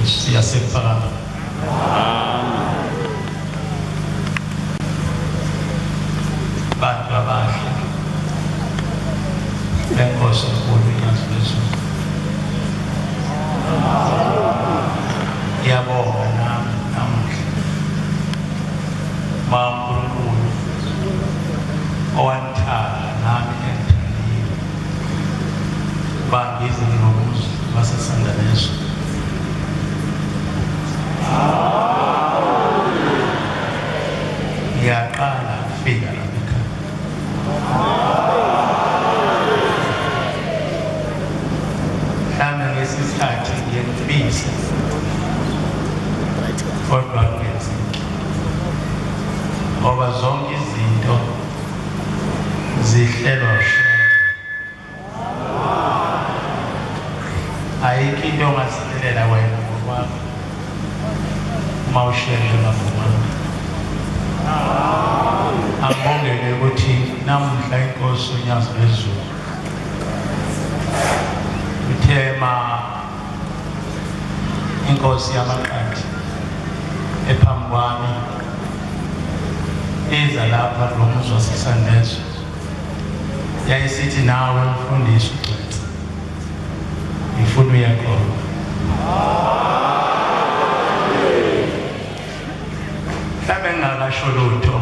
siyasephalana. Bantu abahle benkosi enkulu iNkosi Yesu. Ngiyabonga nami namuhla uNkulunkulu owangithatha nami engithandile bangize ngomuzi wasesandla leso. Ngiyaqala ukufika lapha ekhaya. Mhlawumbe ngesikhathi ngiyekubisa kodwa ngenzi ngoba zonke izinto zihlelwa ushaka. Ayikho into ongasilelela wena ngokwakho uma usheshe ngavumanga. Angibongele ukuthi namuhla iNkosi uNyazi lwezulu uthema iNkosi yamaqadi ephambi kwami iza lapha kulo muzi waseSandezo yayisithi nawe mfundisi uGcwensa ngifuna uye khona. Mhlawumbe ngingakasho lutho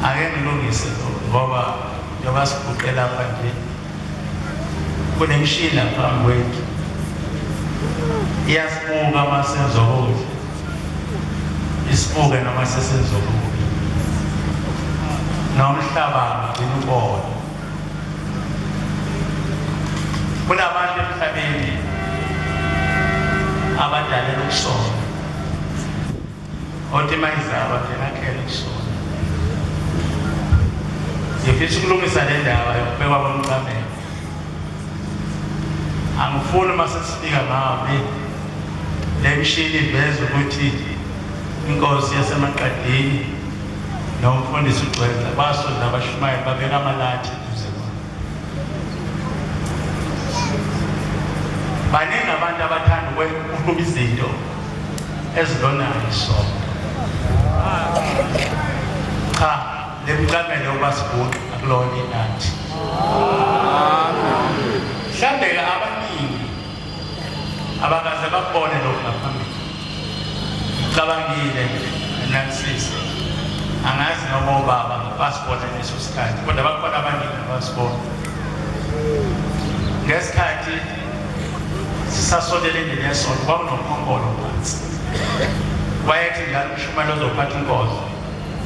ake ngilungise ngoba njengoba siguqe lapha nje kunemishini phambi kwethu iyasibuka uma senza okuhle isibuke noma sesenza okubi nomhlaba ugcina ubona. Kunabantu emhlabeni abadalela ukusona othi mayizaba phela akhele ukusona. Ngifisa ukulungisa le ndaba yokubekwa komncamelo. Angifuni uma sesifika ngabe le mishini iveza ukuthi iNkosi yasemaqadini nomfundisi uGcwensa basonda abashumayeli babeka amalathi eduze kwabo. Baningi abantu abathanda ukuba izinto ezilonayo isonto. Cha, le mncamelo yobasibhuqa akulona inathi. Mhlawumbe abaningi abakaze bakubone lokhu ngaphambili. Cabangile nakusisi angazi noma ubaba basibona leso sikhathi kodwa bakhona abaningi abasibona. Ngesikhathi sisasondele endlini yesonto kwakunomkhongolo phansi. Wayethi njalo uShumane ozophatha inkosi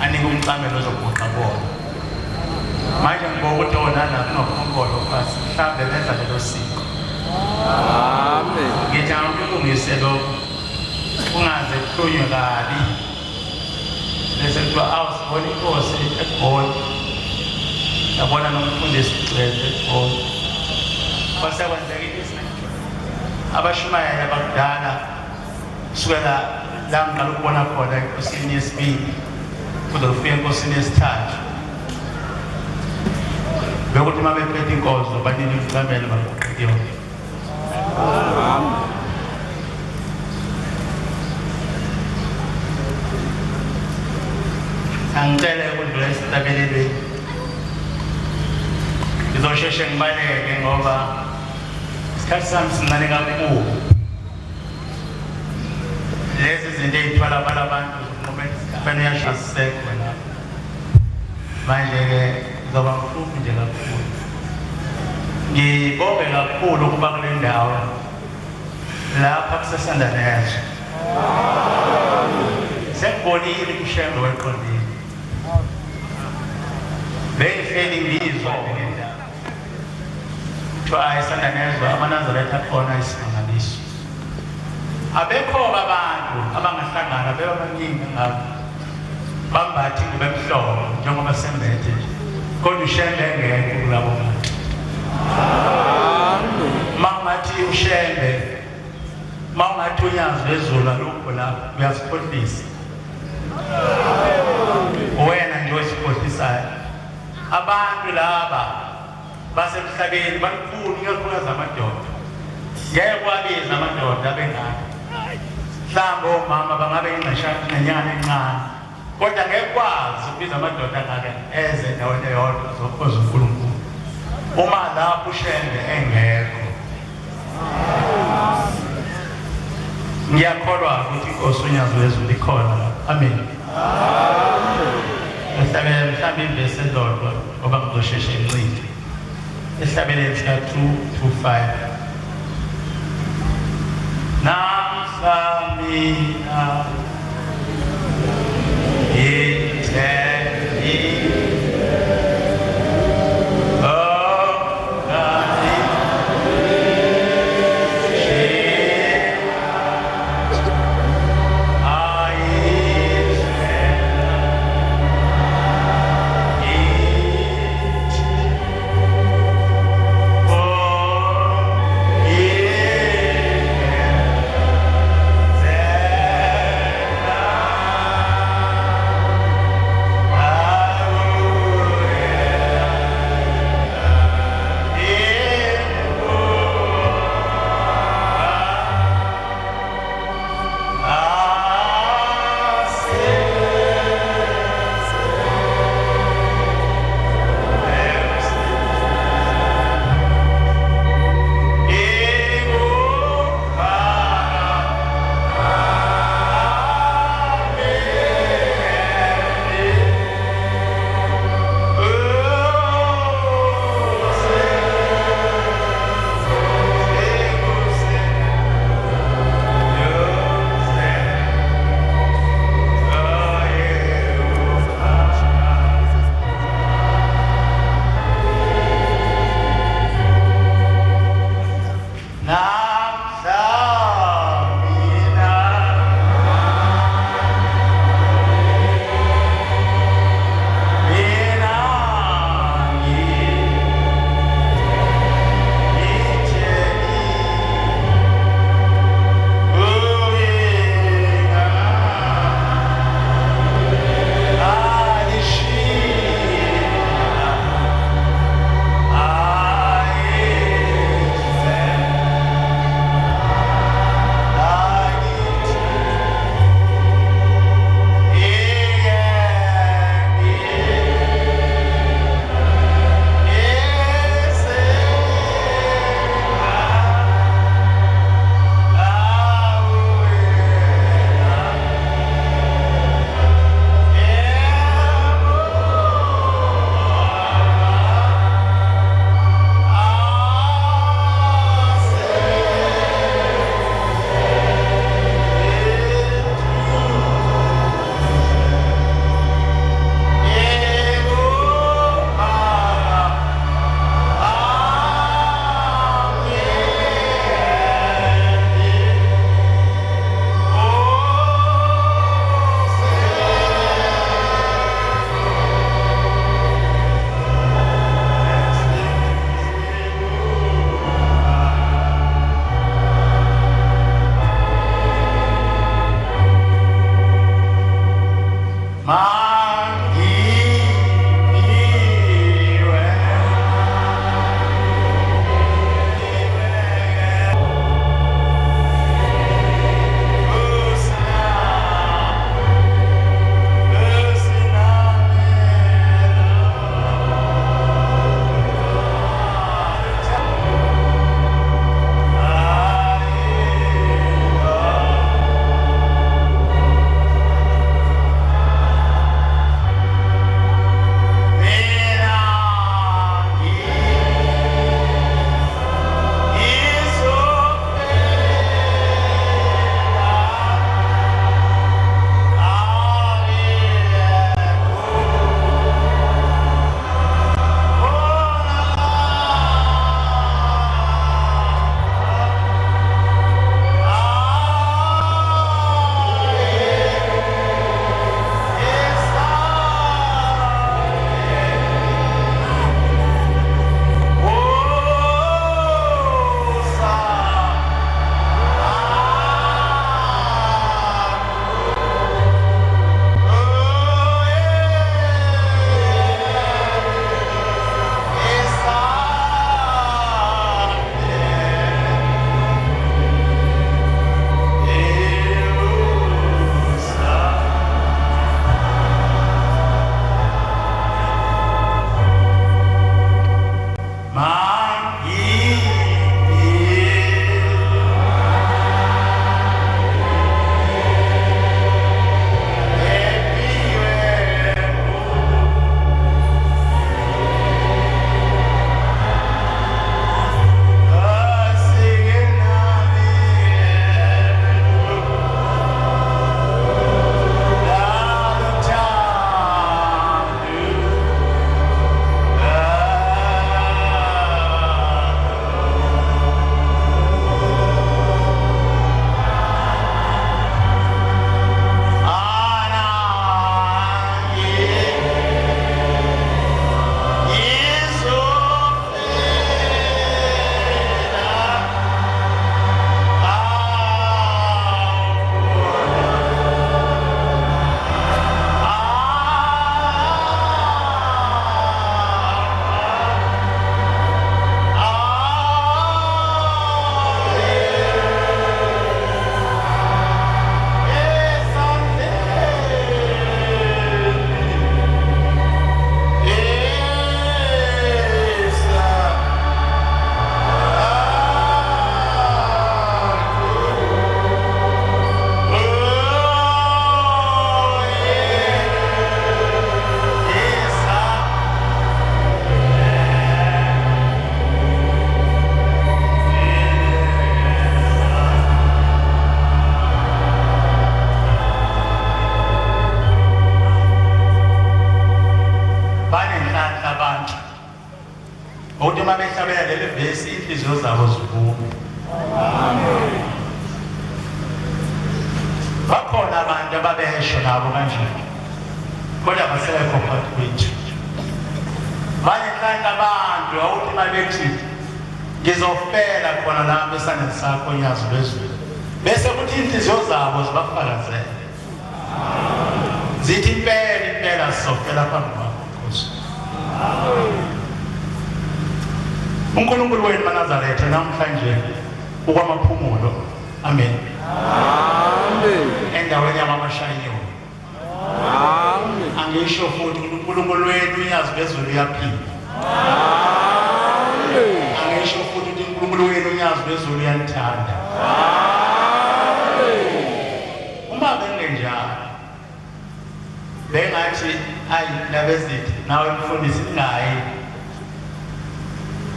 anike umncamelo ozobhuqa bona. Manje ngiboka ukuthi wona lapho nomkhongolo phansi mhlawumbe benza lelo siko. Amen. Ngithanda ukulungise lokho ungaze kuhlonywe kabi bese kuthiwa awusibona inkosi eGoli yabona nomfundisi uGcwensa eGoli kwasekwenzeka into esingayijonga. Abashumayeli abakudala kusukela la ngiqala ukubona khona enkosini yesibili kuze kufike enkosini yesithathu bekuthi uma bephethe inkosi banini imicamelo baguqe yonke. Angicele ukudlula esitabelelweni. Ngizosheshe ngibaleke ngoba isikhathi sami sincane kakhulu. Lezi zinto ey'thwala abantu kufanele uyashisisekwe lapho. Manje-ke ngizoba mhluphi nje kakhulu. Ngibonge kakhulu ukuba kule ndawo lapha kuseSandanezo. Sengibonile umshembe weqondile. Bengihleli ngizwa le ndaba. Kuthiwa eSandanezo amaNazaretha akhona isimangaliso. Abekho-ke abantu abangahlangana bebe abaningi ngabo bambathi ingubo emhlophe njengoba sembethe nje kodwa ushembe engekho kulabo bantu. Mangathi ushembe mangathi unyazi lwezulu lokho lapho uyasikhohlisa. Wena nje osikhohlisayo. Abantu laba basemhlabeni bankulu ikakhulukazi amadoda. Ngeke kwabiza amadoda abengaka mhlawumbe omama bangabe nenyanga encane kodwa ngekwazi ukubiza amadoda ngake eze endaweni eyodwa zokhoza uNkulunkulu uma lapho ushende engekho. Ngiyakholwa ukuthi inkosi uNyazo wezulu ikhona. Amen. Esihlabeleni mhlawumbe imvesi endodwa ngoba ngizosheshe ngincide. Esihlabeleni sika 225 Namsamina inhliziyo zabo zivume. Bakhona abantu ababesho nabo kanjalo kodwa basekho phakathi kwethu. Bayehlala abantu awuthi mabethi ngizofela khona lapho esandleni sakho nyazi lwezulu bese kuthi inhliziyo zabo zibafakazele zithi impela sizofela phambi kwakho Nkosi. uNkulunkulu wenu maNazaretha namhlanje ukwamaphumulo. Amen. Amen. Endaweni yamashayini. Amen. Angisho futhi uNkulunkulu wenu uyazi bezulu uyaphila. Amen. Angisho futhi uNkulunkulu wenu uyazi bezulu uyanithanda. Amen. Uma bengenjalo bengathi ayi labezithi nawe mfundisi ngayi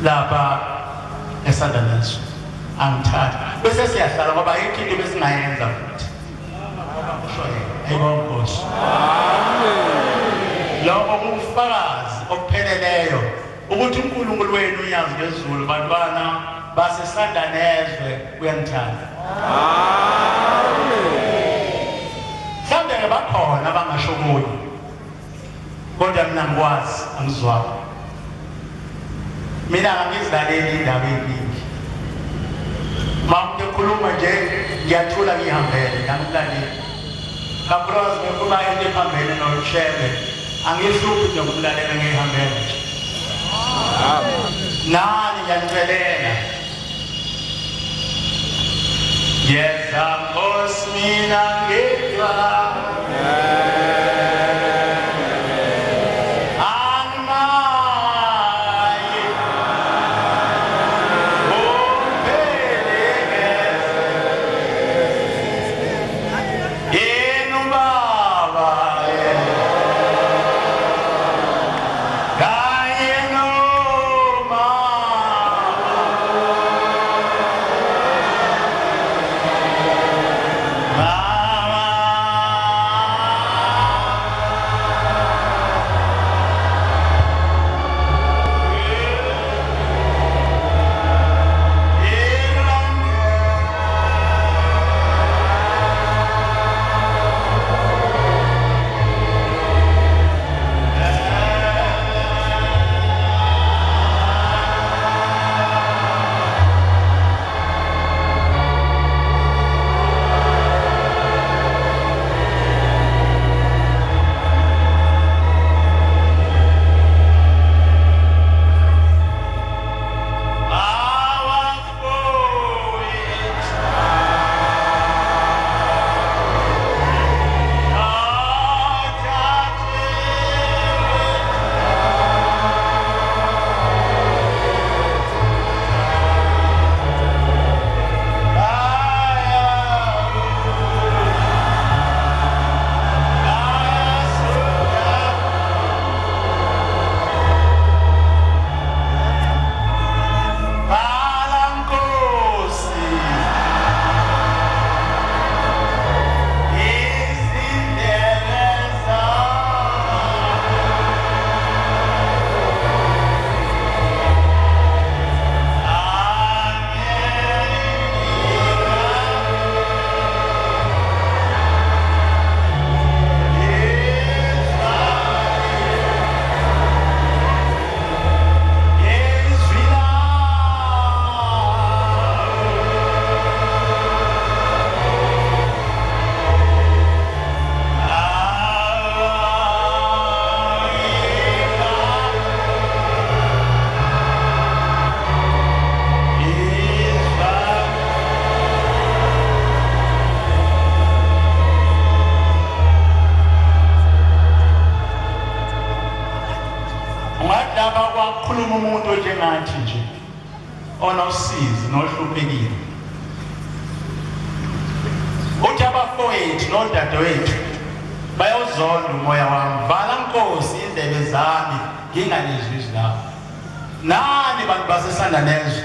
lapha eSandaneso angithatha bese siyahlala ngoba yikho into besingayenza futhi. Ayibonkosi. Amen. Lokho kufakazi okupheleleyo ukuthi uNkulunkulu wenu uyazi ngezulu bantwana baseSandanezwe uyanithanda. Amen. Mhlawumbe bakhona abangasho kuyo kodwa mina ngikwazi angizwakho. Mina angizidlaleli indaba eningi. Mama ekhuluma nje ngiyathula ngihambele ngimlaleli. Kakhulukazi bekuba into ephambene noShebe angihluphi nje ukumlalela ngihambele nje. Nani ngiyacelela. Yeza Nkosi mina ngedwa. Khuluma umuntu njengathi nje onosizi nohluphekile. Uthi abafowethu nodadewethu bayawuzonda umoya wami. Vala Nkosi indlebe zami ngingalizwi izwi lakho. Nani bantu baseSandanezo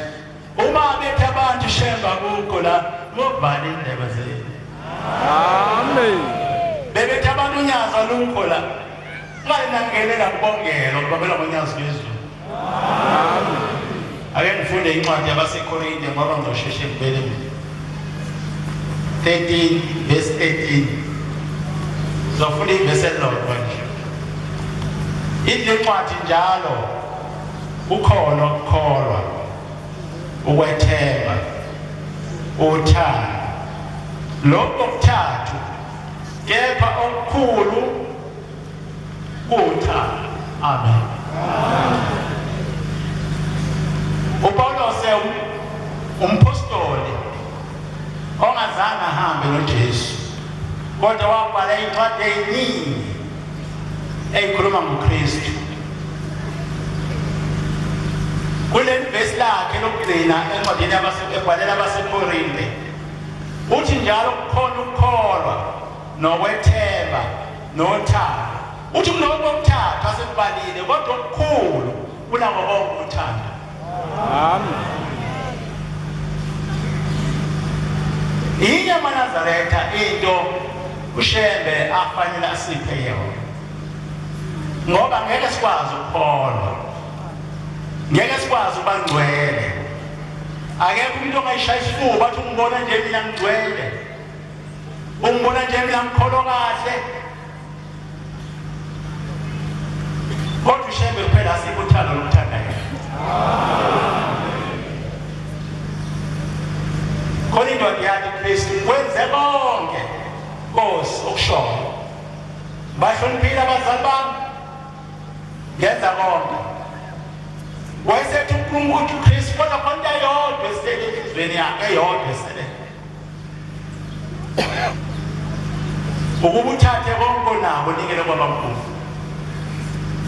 uma bethi abantu shemba kukho la movala indlebe zenu. Amen. Bebethi abantu unyaza lukho la ngale nangelela kubongela ukubabela ngonyasi bezulu. ake ngifunde incwadi yabaseKorinte ngoba ngizosheshe ngibele 13 verse 18 zofunda ivesi elilodwa nje. Ile ncwadi njalo ukhona ukukholwa, ukwethemba, uthando, lokho okuthathu kepha okukhulu kuthando. Amen. uPaulos umpostoli ongazange ahambe noJesu kodwa wabhala incwadi eziningi ezikhuluma ngoKristu. Kule vesi lakhe lokugcina encwadini ebhalela abaseKorinte uthi njalo kukhona ukukholwa nokwethemba nothando. Uthi kuloko okuthathu asekubalile kodwa okukhulu kunako konke uthando. Amen. Inye amaNazaretha into uShembe afanele asiphe yona, ngoba ngeke sikwazi ukukholwa, ngeke sikwazi ukuba ngcwele. Akekho umuntu ongayishaya isifuba athi ungibona nje mina ngcwele, ungibona nje mina ngikholwa kahle. Kodwa uShembe kuphela asiphe uthando lokuthanda yena. Khona indoda yathi Kristu kwenze konke Nkosi okushoyo. Bahloniphile abazali bami, ngenza konke. Wayesethi uNkulunkulu uKristu kodwa khona yodwa esele enhlizweni yakhe, eyodwa esele. Ukuba uthathe konke onako unikele kwabamkhulu.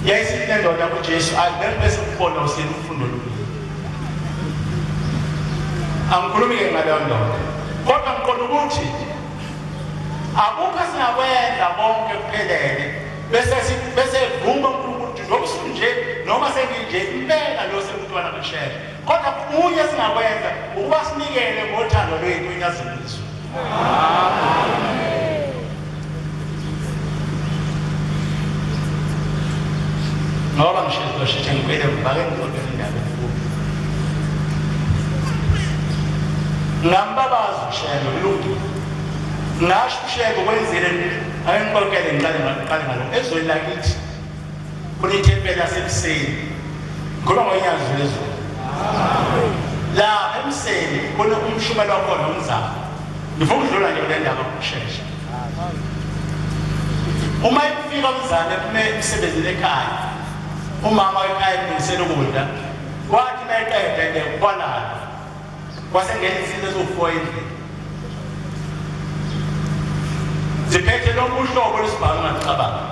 Yayisithi lendoda kuJesu bese ukubona useni ufundo lolu. Angikhulumi-ke ngaleyo ndoda, kodwa ngiqonda ukuthi akukho singakwenza konke kuphelele bese vuma uNkulunkulu noma usunje noma senginje impela lo semntwana kushaya. Kodwa kunye singakwenza ukuba sinikele ngothando lwethu inyaziso. Ngoba ngisheshe ngibele ngibake ngixoxe indaba enkulu. Ngambabaza uShembe uluntu. Ngasho uShembe kwenzile ayengixoxele ngiqale ngalo. Ezweni lakithi kunethempeli yasekuseni. Ngoba ngoyazi lezo. La emseni kuna umshumela wakhona umzamo. Ngifuna ukudlula nje kule ndaba ngokusheshsha. Uma ifika umzane kume emsebenzini ekhaya. Umama ekhaya unisela ukudla. Kwathi nayiqeda nje ukubonana. Kwasengena izinto ezofoyini. Ziphethe lo uhlobo lesibhalu ngacabanga.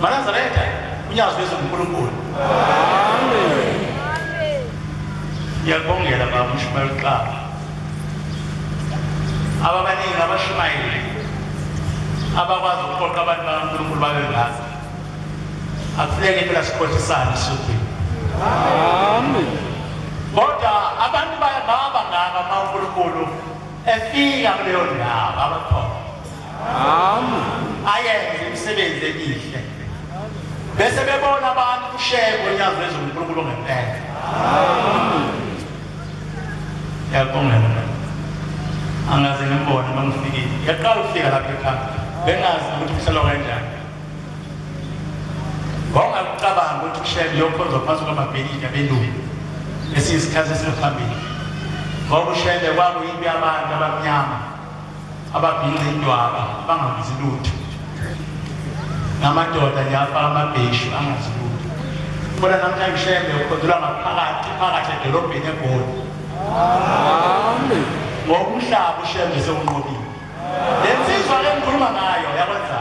MaNazaretha unyazi wezonkulunkulu. Amen. Ngiyabongela baba uShumayeli Xaba. Ababaningi abashumayeli abakwazi ukuqoqa abantu bakaNkulunkulu babe ngazi. Akufuneki phela sikhohlisane sikuthi. Amen. Kodwa abantu baba ngaba uNkulunkulu efika kuleyo ndawo abakhona. Amen. Ayenze imisebenzi emihle. Bese bebona abantu uShembe onyazi wezonkulunkulu ngempela. Amen. Ngiyabongela. Angaze ngibone mangifikile. Yaqala ukufika lapha ekhaya. Bengazi ukuthi kuhlala kanjani. Bonga ukucabanga ukuthi uShembe yokhonza phansi kwamabhilidi abelungu. Esiyisikhathi esiphambili. Ngoba uShembe kwakuyimpi yabantu abamnyama ababhinqa indwaba bangabizi lutho. Namadoda nje afaka amabheshu angazi lutho. Kodwa namhlanje uShembe ukhonzela phakathi edolobheni eGoli. Amen. Ngokumhlaba uShembe sewunqobile. Lensizwa le ngikhuluma ngayo yakwenza.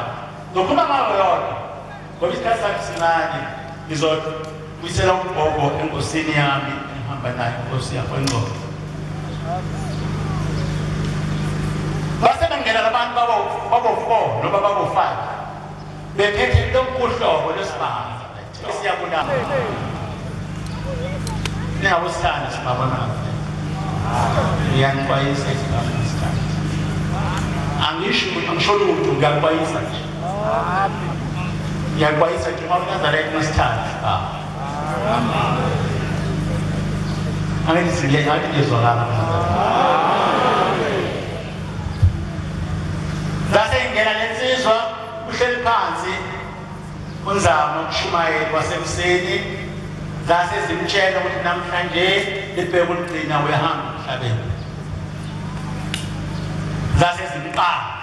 Ngikhuluma ngayo yodwa. Ngoba isikhathi sakhe sincane ngizobuyisela umbhoko enkosini yami engihamba nayo inkosi yakwengqondo. Base bengena labantu babo 4 noma babo 5. Bephethe lokhu uhlobo lesibanga. Siyabonga. Niyawusithanda sibabona. Ngiyaxwayisa isikhathi. Angisho lutho ngiyaxwayisa nje. Ngiyaxwayisa nje ngoba uNazaretha nesithathu. angizwakala zase ingena lensizwa uhleli phansi unzama ukushumayela kwasemseni zase zimtshela ukuthi namhlanje libheka ulugcina uyahamba emhlabeni zase zimqala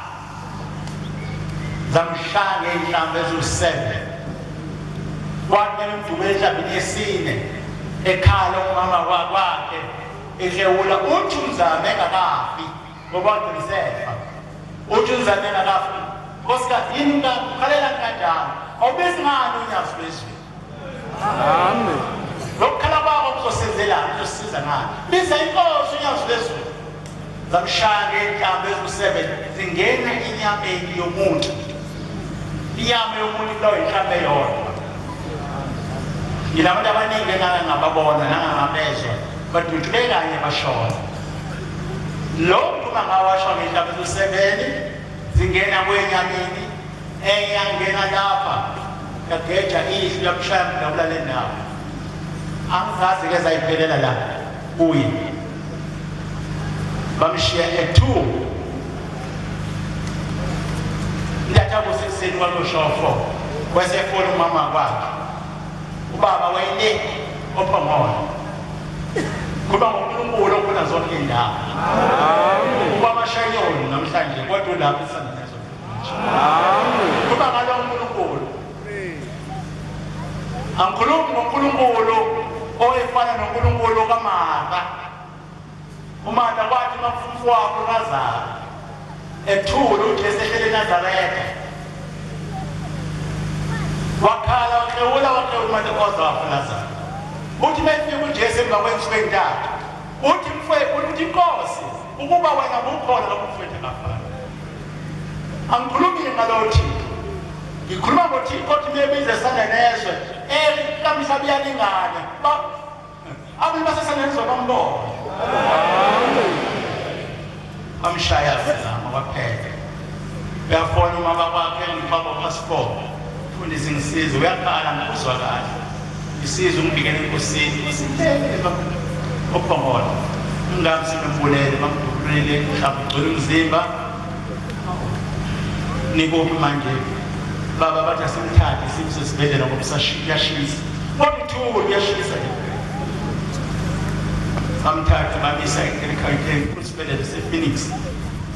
zamshaya ngehlamvu ezu7 kwathi umdumo enhlambini yesine ekhala umama wakhe ehlewula uthi uzame engakafi ngoba uqisefa uthi uzame engakafi nkosikazi yini ukhalela kanjani awubesi ngani unyawo lwezulu Amen. lokukhala kwakho kuzosenzelana kuzosiza ngani biza inkosi unyawo lwezulu zamshaya ngehlamvu ezu7 zingena inyameni yomuntu inyama yomuntu lo inhlamvu eyodwa Ilabantu abaningi engangababona nangabezwa badudule kanye bashona lo uma ngawasho ngehlamvu ezu7 zingena kwenyamini eyangena lapha yageja ihlu yakushaya mdabula lendawo angizazi ke zayiphelela la kuye bamshiya e2 ndathakuse kwaloshofo kwesefona umama kwakhe ubaba wayile ophongona kuba ngoNkulunkulu okuna zonke indawo amen kuba amashayoni namhlanje kodwa lapha isandazo amen kuba ngalo uNkulunkulu angikhulumi ngoNkulunkulu oyefana noNkulunkulu kaMarta uMarta kwathi mafumfu wakhe uLazaro ethula uJesu ehlele eNazaretha wakhala wakhewula uMarta kwazafa Lazaro uthi mefike uJesu emva kwensuku ezintathu uthi mfowethu uthi Nkosi ukuba wena ukhona lapho mfowethu kafana angikhulumi ngalo Thixo ngikhuluma ngoThixo othi mebize sanda nezwe kamhlaba iyalingana abantu basesanezwe bambona bamshaya zama kwaphela uyafona umama wakhe ngifaka passport futhi singisiza uyakhala ngokuzwakala isizo umbikele enkosini isithele ophongona ungabe simembulele bamdubulele mhlawumbe ugcwele umzimba nikuphi manje baba bathi asimthathe simsesibhedlela ngoba yashisa kwamthulu yashisa bamthatha bamisa ekhayitheni kusibhedlela sePhoenix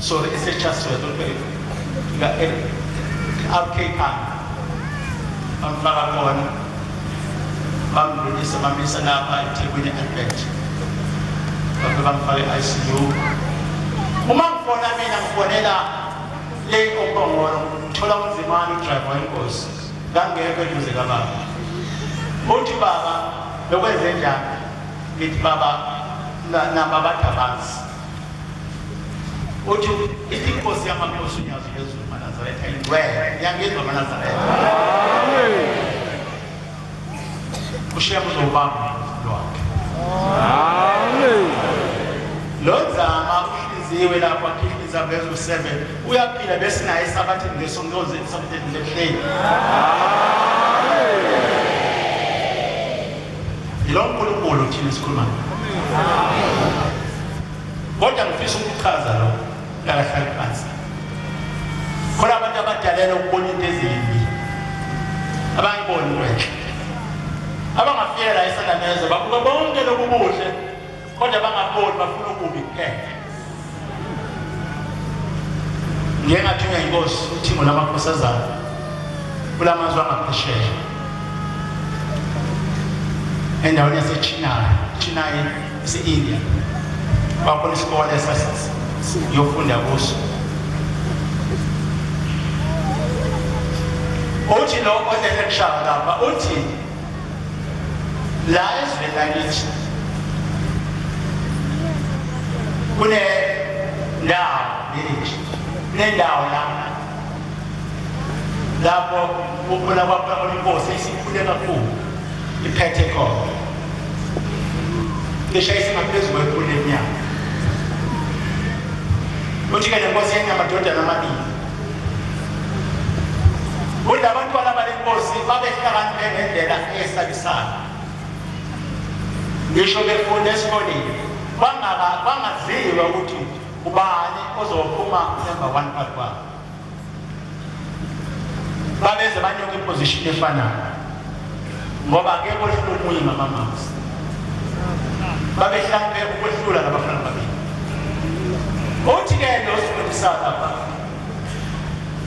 so esechaswell nga Cape Town bamfaka khona bamdlulisa bamisa lapha eThekwini Albert bamfaka iCU uma ngifona mina ngifonela le ophongolo thola unzimana udriver wenkosi ngangeke eduze kababa uthi baba lokwenze njani ngithi baba namba bathabanzi uthi ithi inkosi yamakhosi unyazo lezulu maNazaretha ingcwele yangizwa maNazaretha amen kushiya kuzobamba lwakhe amen lozama uhliziwe lapho akhihliza bezu7 uyaphila bese naye isabathi ngesongoze isabathi lehleli amen ilonkulunkulu thina sikhuluma kodwa ngifisa ukuchaza lo ngakahlali phansi khona abantu abadalela ukubona into ezimbi abangiboni kwenhle abangafika la esandanezo babuka bonke lokubuhle kodwa bangaboni bafuna ukubi kuphela ngengathunywa inkosi uThimo lamakhosazana kulamazwe angaphesheya endaweni yaseChennai ise-India bakhona isikole yofunda kuso uthi lo onelecture lapha uthi la ezweni lakithi kune ndawo nendawo lapho ukhona kwaphela inkosi isikhule kakhulu iphethe khona ngishayisa ngaphezu kwekhulu leminyaka uthi ke lenkosi yenyamadodana amabili uthi abantwana balenkosi babehlakaniphile ngendlela eyesabisayo ngisho befunda esikoleni bangaziwa ukuthi ubani ozophuma number 1 kwakho babeze banyoka iposition efanayo ngoba ke kwehlula umunye ngamamams babehlambe ukwehlula nabafana babili uthi ke lo sifundisa lapha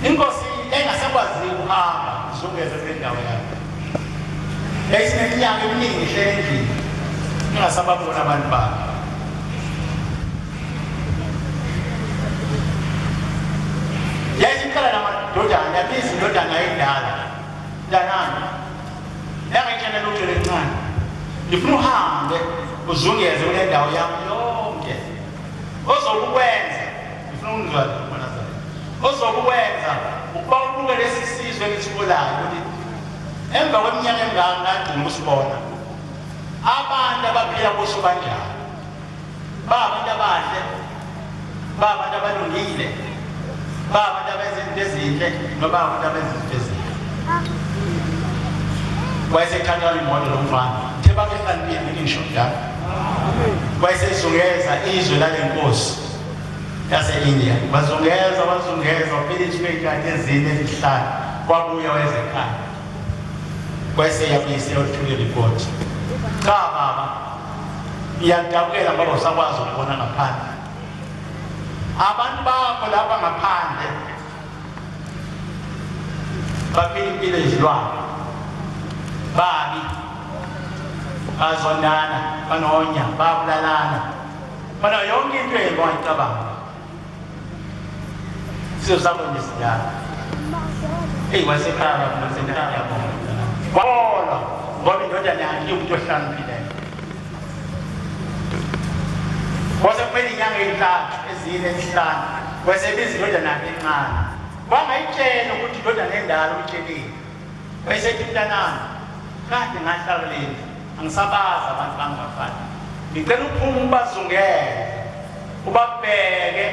inkosi engasakwazi ukuhamba izungeze kwendawo yakhe esineminyaka eminingi ihlele endlini ingasababona abantu bakhe yayisikhala namadodana yabiza indodana ayindala mntanami yangayitshela lutho lencane ndifuna uhambe uzungeze kule ndawo yami yonke ozokukwenza ndifuna ungizwa uMnazareth ozokukwenza ukuba ubuke lesi sizwe esibolayo ukuthi emva kweminyaka emingaka ngagcina usibona abantu abaphila kuso kanjani abantu abahle abantu abalungile abantu abenza izinto ezinhle noma abantu abenza izinto ezinhle wayesethatha imoto lomfana thebake kanti ngisho njalo wayesezungeza izwe lalenkosi yase-India bazungeza waphiliswa iy'khathi ezine ezihlanu kwabuya wezekhaya wayeseyabuyise yothula iripoti cha baba ngiyadabukela ngoba usakwazi ukubona ngaphandle abantu bakho lapha ngaphandle baphila impilo ezilwane babi bazondana banonya babulalana bana yonke into engicabanga sizosakho ngesidala wasekhaya basekhaya wabona ngoba indodana yakhe umuntu ohlakaniphileyo wasekumele inyanga ey'ntathu ezine ezihlanu wayesebiza indodana yakhe encane wangayitshela ukuthi indodana endala uyitshelile wayesethi mntanami kade ngahlala leli angisabazi abantu bangafani ngicela uphume ubazungele ubabheke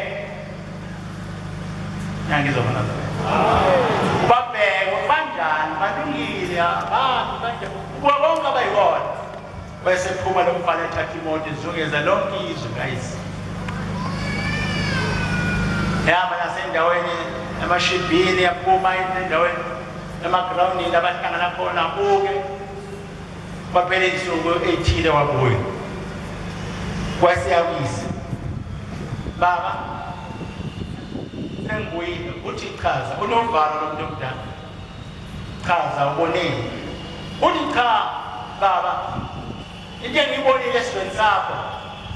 nangizobona ubabheke banjani balungile abantu kanjani kuba bonke abayibona wayesephuma lo mfana ethatha imoto izungeza lonke izwe guys yahamba nasendaweni emashibhini yaphuma endaweni emagrawundini abahlangana khona buke kwaphela insuku ey'thile wabuya wasiyawisa baba sengibuyile uthi chaza unovalo lomuntu omdala chaza uboneni uthi cha baba into engiyibonile esizweni sakho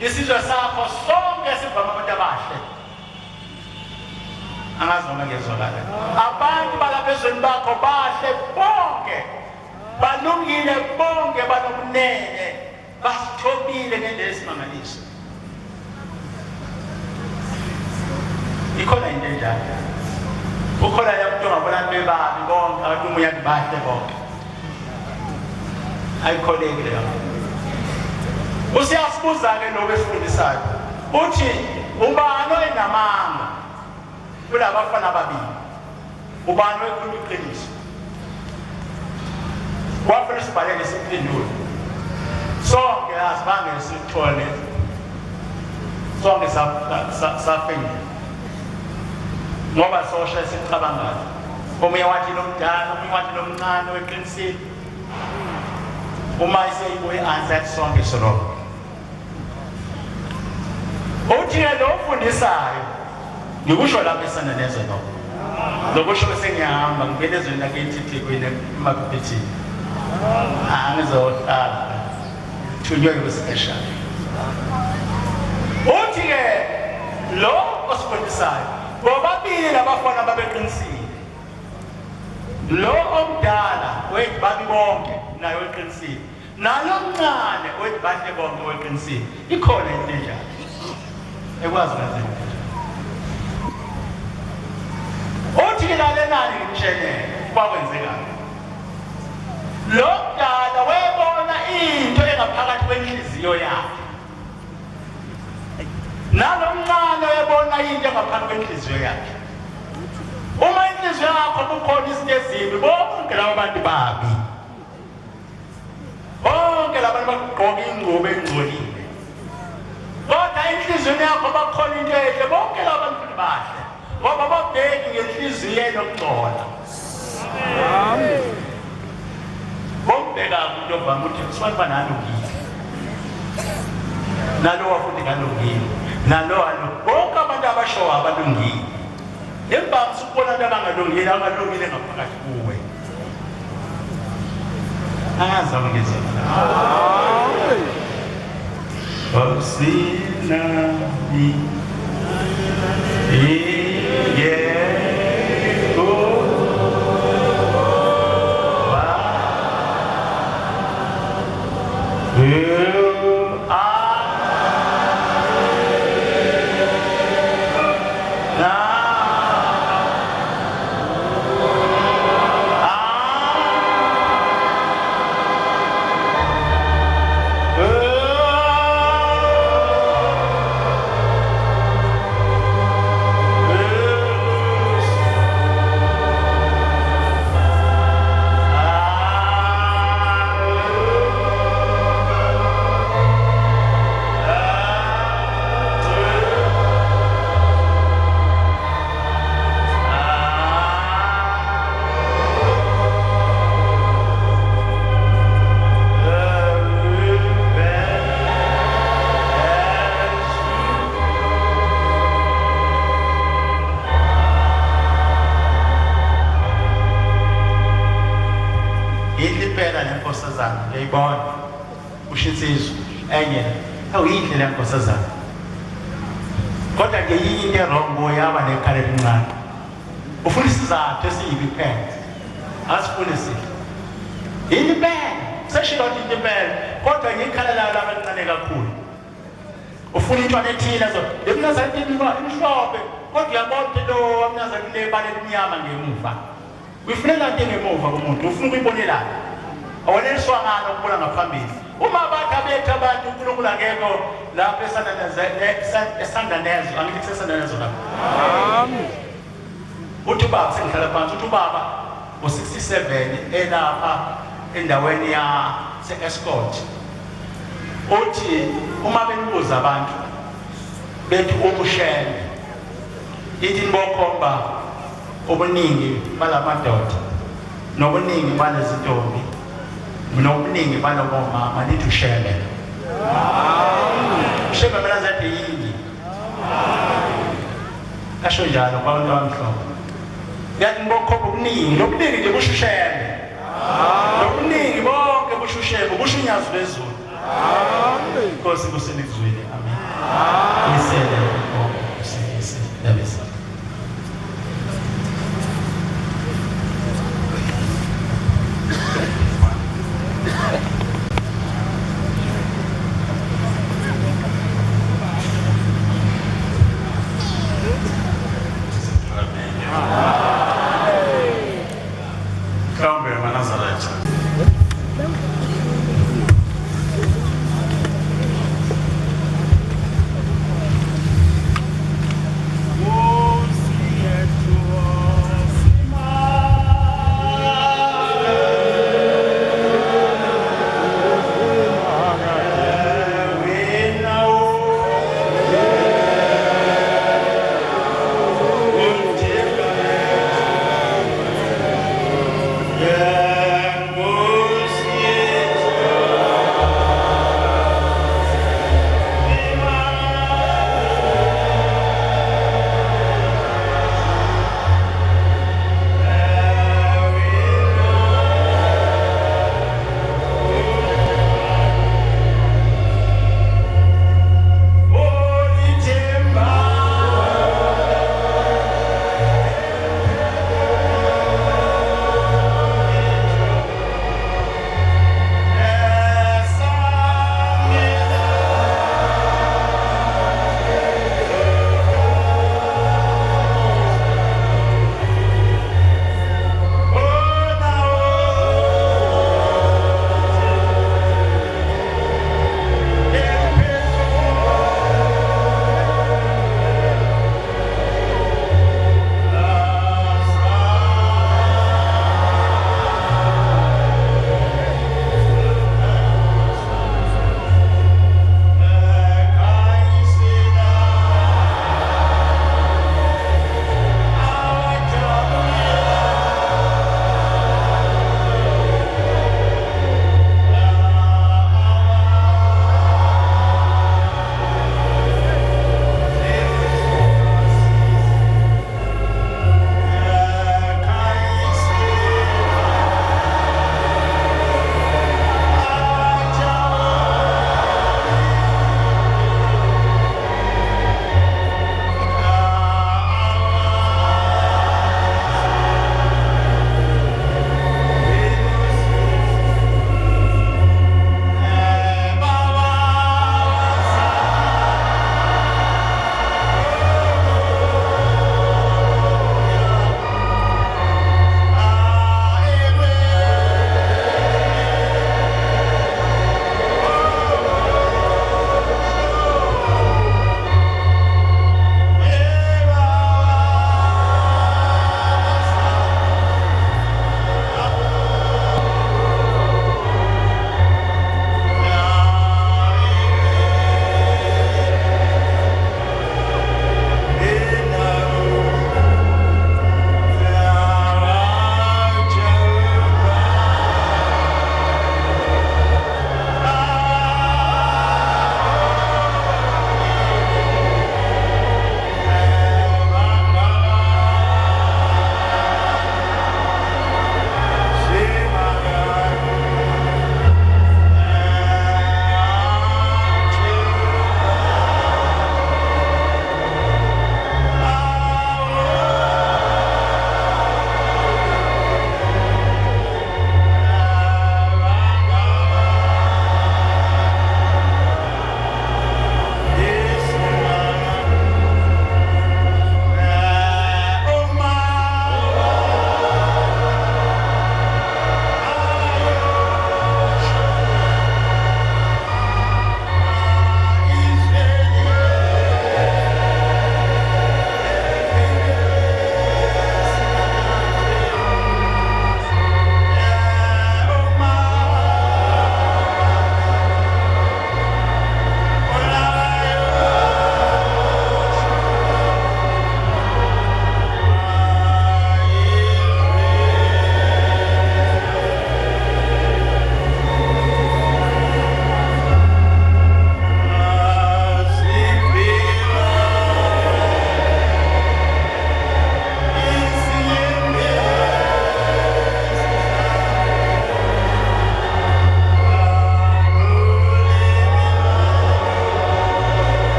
isizwe sakho sonke sivama abantu abahle angazi noma ngiyezwakala abantu balapha ezweni bakho bahle bonke balungile bonke banobunene basithobile ngendlela esimangaliso ikhona into enjalo ukhona yamuntu ongabona abantu bebabi bonke abantu umunye bahle bonke ayikholeki leyo usiyasibuza-ke lokhu esifundisayo uthi ubani oyenamanga kulabafana ababili ubani oyekhuluma iqiniso wafuna sibhalele siphendule sonke asibange sithole sonke safeyila ngoba sosha sicabangayo omunye wathi lomdala omunye wathi lomncane weqinisile uma iseyibuye answer sonke soloko uthi lo ufundisayo ngikusho lapha esandanezo lokusho bese ngiyahamba ngibele ezweni lakithi eThekwini emaphethini angizohlala thunywe kwesispecial uthi-ke lo osifundisayo bobabili labafana babeqinisile lo omdala wethi babi bonke naye weqinisile nalo mncane wethi bahle bonke weqinisile ikhona into enjalo ekwazi kanzima uthi lalenani ngimshelele kwakwenzekani lo mdala wayebona into engaphakathi kwenhliziyo yakhe nalo mncane wayebona into engaphakathi kwenhliziyo yakhe uma inhliziyo yakho kukhona izinto ezimbi bonke labo bantu babi bonke labo abantu bagqoka ingubo engcolile kodwa enhliziyweni yakho bakhona into enhle bonke laba bantu bahle ngoba babheki ngenhliziyo enokungcola Amen. bombeka into ovama ukuthi kusifana nalungile nalo wafuthi kalungile nalo bonke abantu abashoyo abalungile emba sikubona abantu abangalungile abangalungile ngaphakathi kuwe angaza ngizela Obsina mi ushitsizwe enye awuyindlela yankosazana kodwa ke yinto erongo yaba nekhala elincane ufuna isizathu esiyibiphele asifundise independent seshilo independent kodwa ngikhala la abancane kakhulu ufuna intwana ethile zo lemnazana imhlophe kodwa uyabona into amnazana le bale emnyama ngemuva uyifunela into ngemuva komuntu ufuna ukuyibonela awaneliswa ngalo ukubona ngaphambili uma abantu abethu abantu uNkulunkulu angekho lapho esandanezo angithi esandanezo lapho Amen. uthi baba sengihlala phansi uthi baba u67 elapha endaweni ya se-escort uthi uma benibuza abantu bethi ubushele ithi nibokhomba ubuningi balamadoda nobuningi balezintombi nobuningi balomama nithi ushele shebe mina zathi yini kasho njalo kwabantu abamhlophe yathi nibokhomba ubuningi nobuningi nje bushushele nobuningi bonke bushushele busho unyazo lwezulu Amen. Nkosi kusenizwile amen.